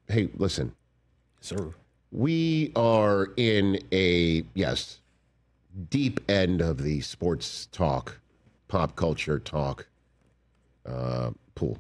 Hey, listen. Sir. We are in a, deep end of the sports talk, pop culture talk pool.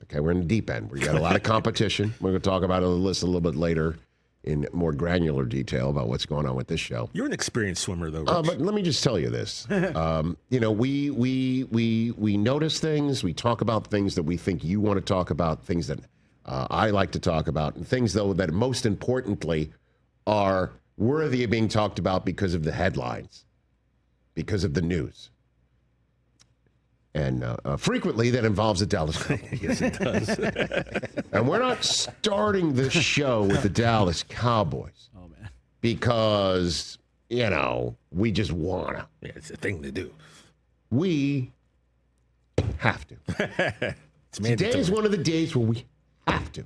Okay, we're in the deep end. We got a lot of competition. We're going to talk about this a little bit later in more granular detail about what's going on with this show. You're an experienced swimmer, though, Rich. But let me just tell you this. We notice things. We talk about things that we think you want to talk about, things that I like to talk about, and things, though, that most importantly are worthy of being talked about because of the headlines, because of the news. And frequently that involves the Dallas Cowboys. Yes, it does. And we're not starting this show with the Dallas Cowboys. Oh, man. Because, we just want to. Yeah, it's a thing to do. We have to. Today is one of the days where we have to.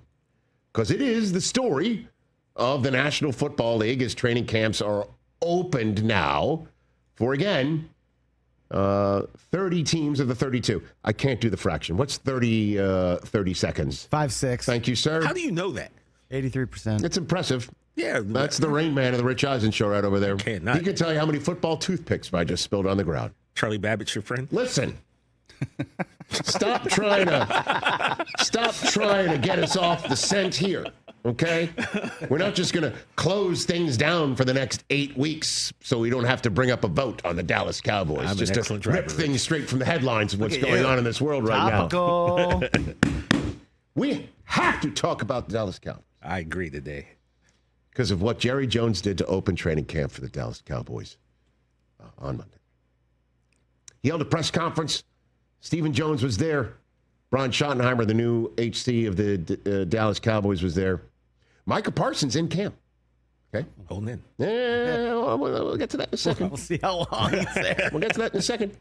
Because it is the story of the National Football League as training camps are opened now for, again, 30 teams of the 32. I can't do the fraction. What's 30 seconds? 5-6. Thank you, sir. How do you know that? 83%. It's impressive. Yeah. That's the Rain Man of the Rich Eisen Show right over there. Cannot. He can tell you how many football toothpicks I just spilled on the ground. Charlie Babbitt's your friend? Listen. Stop trying to get us off the scent here. Okay? We're not just going to close things down for the next 8 weeks so we don't have to bring up a vote on the Dallas Cowboys. I'm just an excellent to rip driver, things straight from the headlines of what's going on in this world right Topical. now. We have to talk about the Dallas Cowboys. I agree today. Because of what Jerry Jones did to open training camp for the Dallas Cowboys on Monday. He held a press conference. Stephen Jones was there. Brian Schottenheimer, the new HC of the Dallas Cowboys, was there. Micah Parsons in camp. Okay? Holding in. Yeah, we'll get to that in a second. We'll see how long it's there. We'll get to that in a second.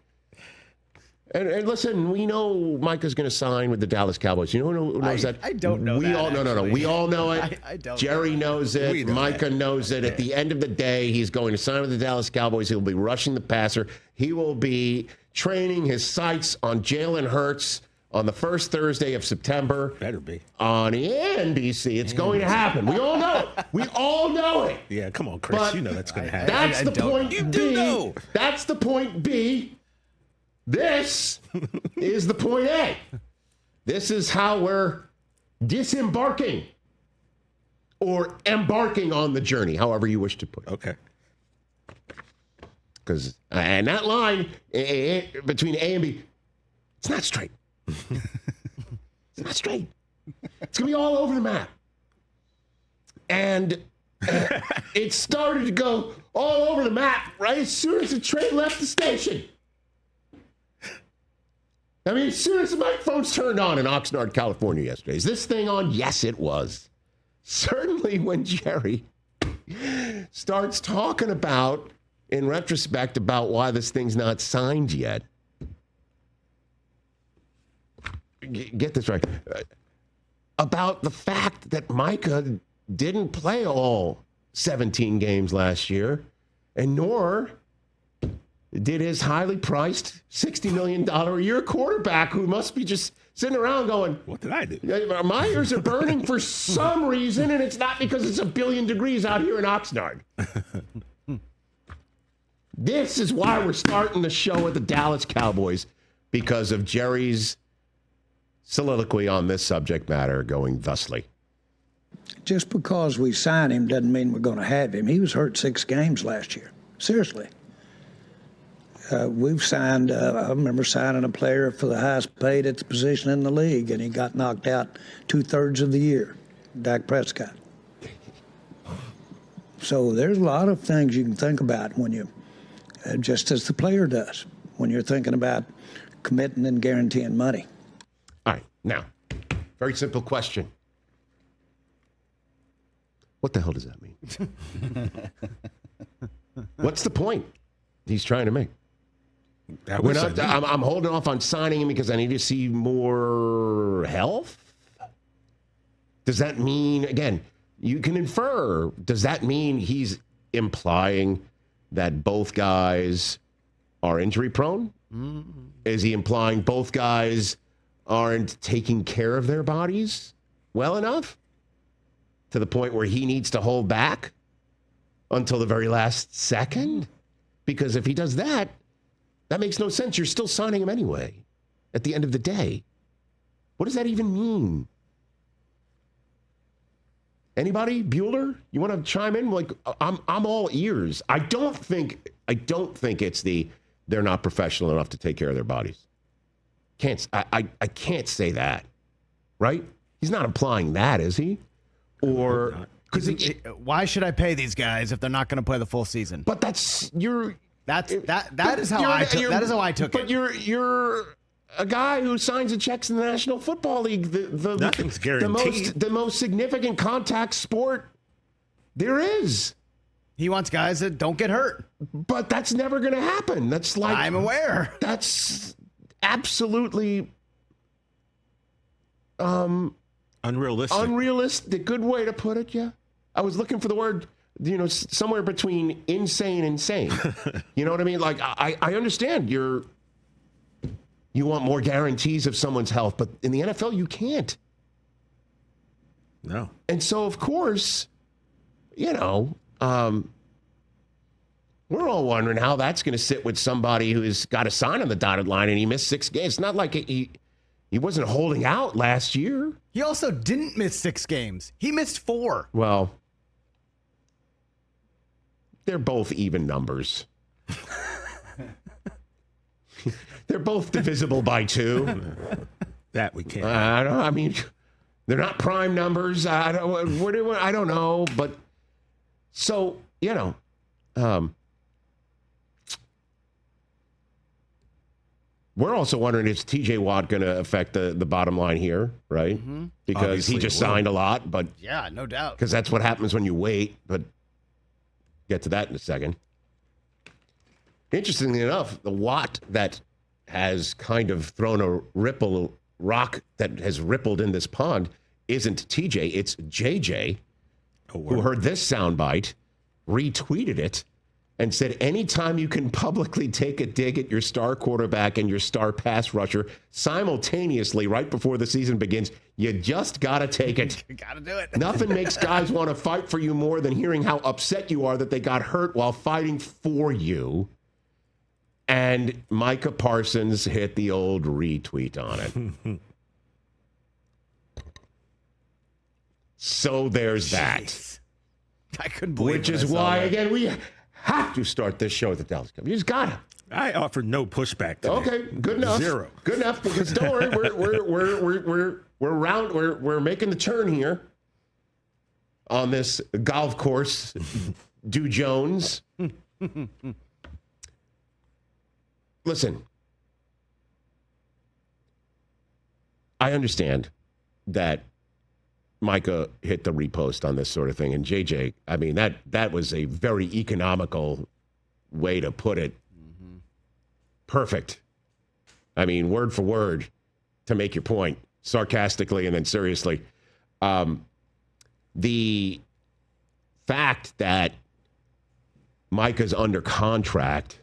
And listen, we know Micah's going to sign with the Dallas Cowboys. You know who knows that? I don't know we that, all, no. We all know it. I don't Jerry know knows it. We know Micah that. knows it. At the end of the day, he's going to sign with the Dallas Cowboys. He'll be rushing the passer. He will be training his sights on Jalen Hurts on the first Thursday of September. Better be. On NBC. It's going to happen. We all know it. We all know it. Yeah, come on, Chris. But you know that's going to happen. That's the point You B. do know. That's the point B. This is the point A. This is how we're disembarking or embarking on the journey, however you wish to put it. Okay. Because, and that line between A and B, it's not straight. It's not straight. It's going to be all over the map. And it started to go all over the map right as soon as the train left the station. I mean, as soon as the microphones turned on in Oxnard, California yesterday. Is this thing on? Yes, it was. Certainly when Jerry starts talking about, in retrospect, about why this thing's not signed yet. Get this right. About the fact that Micah didn't play all 17 games last year, and nor did his highly priced $60 million a year quarterback who must be just sitting around going, What did I do? my ears are burning for some reason, and it's not because it's 1 billion degrees out here in Oxnard. This is why we're starting the show with the Dallas Cowboys, because of Jerry's soliloquy on this subject matter going thusly. Just because we sign him doesn't mean we're going to have him. He was hurt 6 games last year. Seriously. We've signed, I remember signing a player for the highest paid at the position in the league, and he got knocked out 2/3 of the year, Dak Prescott. So there's a lot of things you can think about when you, just as the player does, when you're thinking about committing and guaranteeing money. All right, now, very simple question. What the hell does that mean? What's the point he's trying to make? I'm holding off on signing him because I need to see more health? Does that mean, again, you can infer, does that mean he's implying that both guys are injury prone? Mm-hmm. Is he implying both guys aren't taking care of their bodies well enough? to the point where he needs to hold back until the very last second? Because if he does that, that makes no sense. You're still signing him anyway at the end of the day. What does that even mean? Anybody? Bueller? You want to chime in? Like, I'm all ears. I don't think it's they're not professional enough to take care of their bodies. I can't say that, right? He's not implying that, is he? Or because why should I pay these guys if they're not going to play the full season? But that is how I took it. But you're a guy who signs and checks in the National Football League, Nothing's guaranteed. the most significant contact sport there is. He wants guys that don't get hurt. But that's never going to happen. That's like, I'm aware. That's absolutely unrealistic. Good way to put it. Yeah, I was looking for the word, somewhere between insane and sane. You know what I mean? Like, I understand you want more guarantees of someone's health, but in the NFL you can't. No. And so, of course, we're all wondering how that's going to sit with somebody who's got a sign on the dotted line and he missed 6 games. It's not like he wasn't holding out last year. He also didn't miss 6 games. He missed 4. Well, they're both even numbers. They're both divisible by 2. That we can't. I mean, they're not prime numbers. I don't know, but so we're also wondering, is TJ Watt going to affect the bottom line here, right? Mm-hmm. Because Obviously he just signed a lot, but yeah, no doubt. Because that's what happens when you wait. But get to that in a second. Interestingly enough, the Watt that has kind of thrown a rock that has rippled in this pond isn't TJ, it's JJ, who heard this soundbite, retweeted it, and said, anytime you can publicly take a dig at your star quarterback and your star pass rusher simultaneously right before the season begins, you just got to take it. You got to do it. Nothing makes guys want to fight for you more than hearing how upset you are that they got hurt while fighting for you. And Micah Parsons hit the old retweet on it. So there's that. I couldn't believe it. Which is why, again, we have to start this show at the Dallas Cup. You just got to. I offered no pushback today. Okay, good enough. 0. Good enough, because don't worry, we're making the turn here on this golf course. Do Jones. Listen, I understand that Micah hit the repost on this sort of thing, and JJ, I mean, that was a very economical way to put it. Mm-hmm. Perfect. I mean, word for word to make your point, sarcastically and then seriously. The fact that Micah's under contract,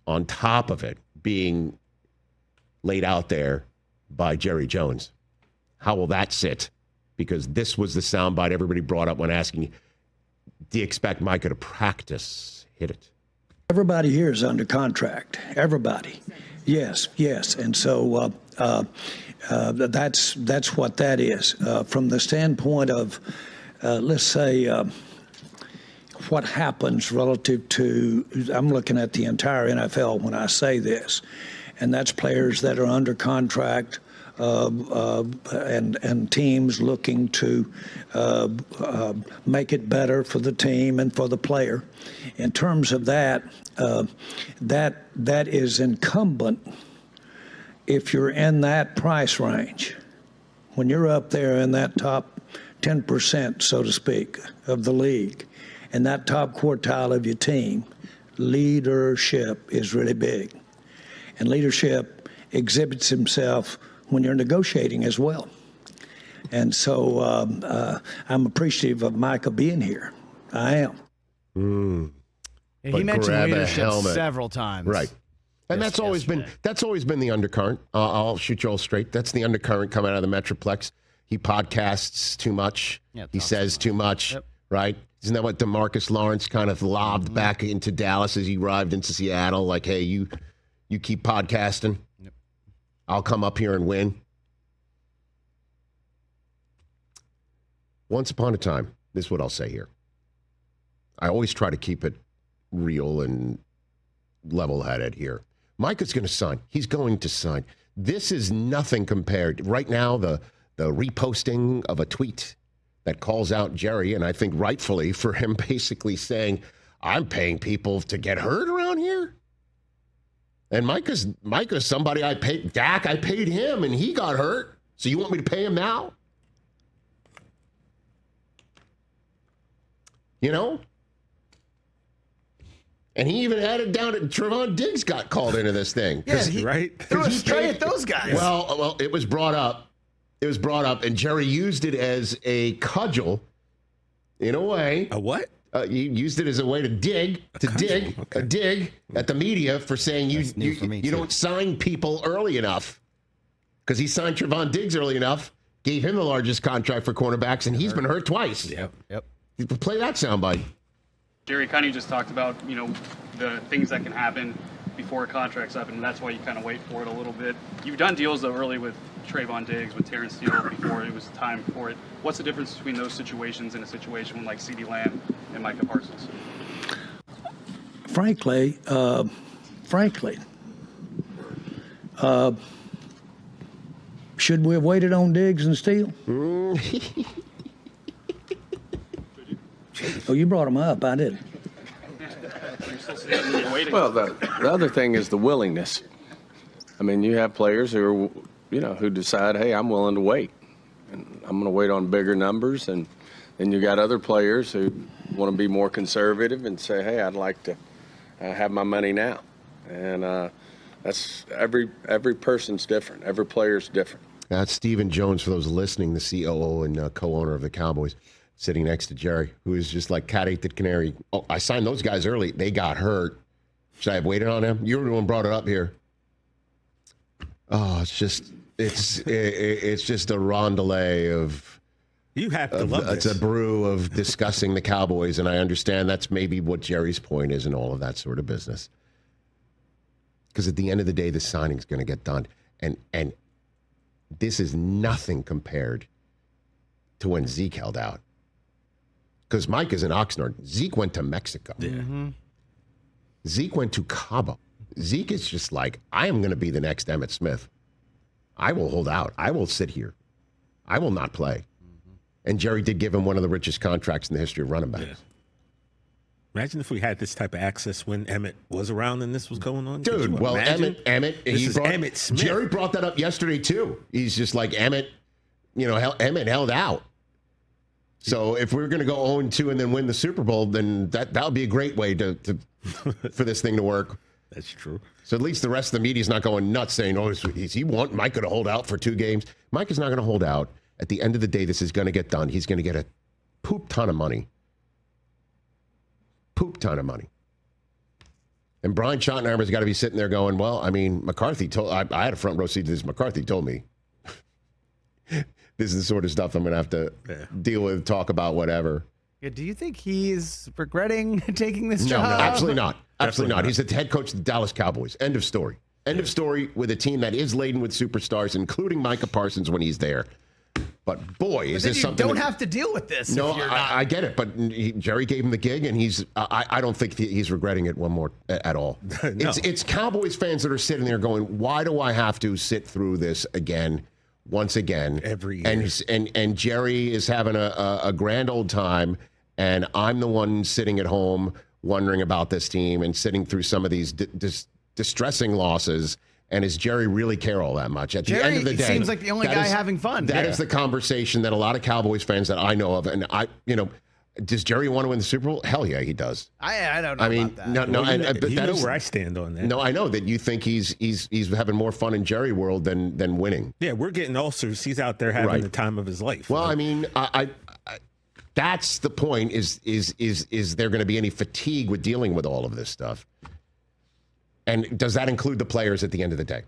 on top of it being laid out there by Jerry Jones, how will that sit? Because this was the soundbite everybody brought up when asking, do you expect Micah to practice? Hit it. Everybody here is under contract. Everybody. Yes. And so that's what that is. From the standpoint of, let's say, what happens relative to, I'm looking at the entire NFL when I say this, and that's players that are under contract and teams looking to make it better for the team and for the player. In terms of that, that is incumbent if you're in that price range. When you're up there in that top 10%, so to speak, of the league, and that top quartile of your team, leadership is really big. And leadership exhibits himself when you're negotiating as well. And so I'm appreciative of Micah being here. I am. And he mentioned leadership several times. Right. And that's always been the undercurrent. I'll shoot you all straight. That's the undercurrent coming out of the Metroplex. he podcasts too much. Yeah, he says too much, right? Isn't that what DeMarcus Lawrence kind of lobbed back into Dallas as he arrived into Seattle? Like, hey, you keep podcasting. Yep. I'll come up here and win. Once upon a time, this is what I'll say here. I always try to keep it real and level-headed here. Micah's going to sign. He's going to sign. This is nothing compared. Right now, the reposting of a tweet that calls out Jerry, and I think rightfully for him basically saying, I'm paying people to get hurt around here. And Micah's somebody I paid. Dak, I paid him, and he got hurt. So you want me to pay him now? You know? And he even added down that Trevon Diggs got called into this thing. Yeah, right? Threw a straight at those guys. Well, it was brought up. And Jerry used it as a cudgel, in a way. A what? He used it as a way to dig at the media for saying you don't sign people early enough. Because he signed Trevon Diggs early enough, gave him the largest contract for cornerbacks, and he's been hurt twice. Yep. Play that soundbite. Jerry kind of just talked about, the things that can happen before a contract's up, and that's why you kind of wait for it a little bit. You've done deals, though, early with Trevon Diggs, with Terrence Steele before it was time for it. What's the difference between those situations and a situation like CeeDee Lamb and Micah Parsons? Frankly, should we have waited on Diggs and Steele? Oh, you brought them up. I didn't. Well, the other thing is the willingness. I mean, you have players who are, who decide, hey, I'm willing to wait, and I'm going to wait on bigger numbers. And then you got other players who want to be more conservative and say, hey, I'd like to have my money now. And that's every person's different. Every player's different. That's Stephen Jones, for those listening, the COO and co-owner of the Cowboys, sitting next to Jerry, who is just like cat ate the canary. Oh, I signed those guys early. They got hurt. Should I have waited on them? You were the one who brought it up here. Oh, it's just a rondelay of. You have to love this. It's a brew of discussing the Cowboys, and I understand that's maybe what Jerry's point is and all of that sort of business. Because at the end of the day, the signing's going to get done, and this is nothing compared to when Zeke held out. Because Mike is in Oxnard. Zeke went to Mexico. Yeah. Mm-hmm. Zeke went to Cabo. Zeke is just like, I am going to be the next Emmitt Smith. I will hold out. I will sit here. I will not play. Mm-hmm. And Jerry did give him one of the richest contracts in the history of running backs. Yeah. Imagine if we had this type of access when Emmitt was around and this was going on. Dude, well, Emmitt. Emmitt Smith. Jerry brought that up yesterday, too. He's just like, Emmitt held out. So if we're going to go 0-2 and then win the Super Bowl, then that would be a great way to for this thing to work. That's true. So at least the rest of the media is not going nuts saying, oh, is he want Micah to hold out for 2 games? Mike is not going to hold out. At the end of the day, this is going to get done. He's going to get a poop ton of money. Poop ton of money. And Brian Schottenheimer's got to be sitting there going, well, I mean, McCarthy told, I had a front row seat to this. McCarthy told me. This is the sort of stuff I'm going to have to deal with, talk about, whatever. Yeah, do you think he's regretting taking this job? No, absolutely not. Absolutely not. He's the head coach of the Dallas Cowboys. End of story. End of story with a team that is laden with superstars, including Micah Parsons when he's there. But boy, is this something. You don't have to deal with this. No, if you're not. I get it. But Jerry gave him the gig, and I don't think he's regretting it one more at all. No. It's Cowboys fans that are sitting there going, why do I have to sit through this again? Once again, every year. And Jerry is having a grand old time, and I'm the one sitting at home wondering about this team and sitting through some of these distressing losses. And does Jerry really care all that much? At the end of the day, seems like the only guy having fun. That is the conversation that a lot of Cowboys fans that I know of, and does Jerry want to win the Super Bowl? Hell yeah, he does. I don't know. about that. No. But you know where I stand on that. No, I know that you think he's having more fun in Jerry world than winning. Yeah, we're getting ulcers. He's out there having the time of his life. Well, right? I mean, I that's the point. Is there going to be any fatigue with dealing with all of this stuff? And does that include the players at the end of the day?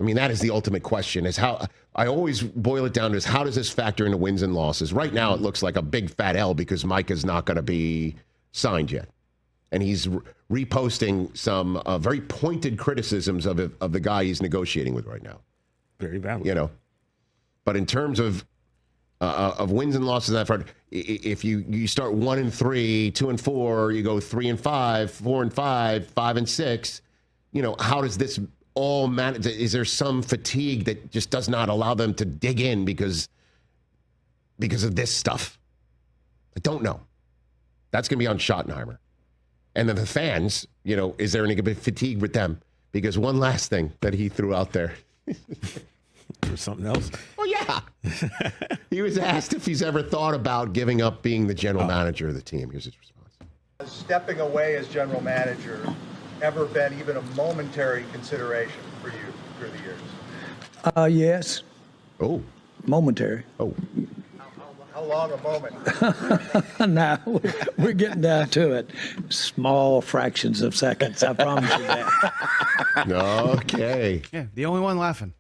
I mean, that is the ultimate question, is how I always boil it down to is how does this factor into wins and losses? Right now, it looks like a big fat L because Micah's not going to be signed yet. And he's reposting some very pointed criticisms of the guy he's negotiating with right now. Very valid. But in terms of wins and losses, that front, if you start 1-3, 2-4, you go 3-5, 4-5, 5-6, how does this all manage? Is there some fatigue that just does not allow them to dig in because of this stuff? I don't know. That's going to be on Schottenheimer. And then the fans, is there any fatigue with them? Because one last thing that he threw out there. For something else? Oh, yeah. He was asked if he's ever thought about giving up being the general manager of the team. Here's his response. Has stepping away as general manager ever been even a momentary consideration for you through the years? Yes. Oh. Momentary. Oh. How long a moment? Now, we're getting down to it. Small fractions of seconds, I promise you that. Okay. Yeah, the only one laughing.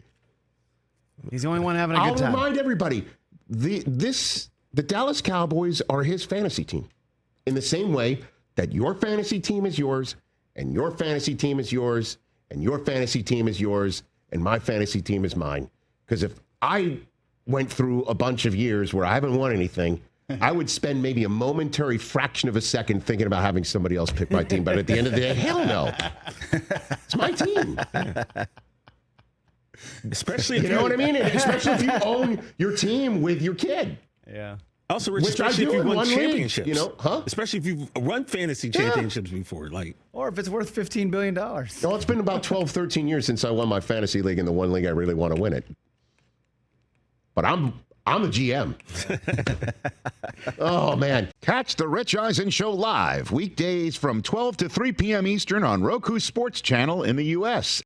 He's the only one having a good time. I'll remind everybody, the Dallas Cowboys are his fantasy team. In the same way that your fantasy team is yours, and your fantasy team is yours, and your fantasy team is yours, and my fantasy team is mine. Because if I went through a bunch of years where I haven't won anything, I would spend maybe a momentary fraction of a second thinking about having somebody else pick my team. But at the end of the day, hell no. It's my team. Especially if you know what I mean? And especially if you own your team with your kid. Yeah. Also, Rich, Which I especially do if you in won one championships. league, Especially if you've run fantasy championships before. Or if it's worth $15 billion. No, it's been about 12, 13 years since I won my fantasy league in the one league I really want to win it. But I'm a GM. Oh, man. Catch the Rich Eisen Show live weekdays from 12 to 3 p.m. Eastern on Roku Sports Channel in the U.S.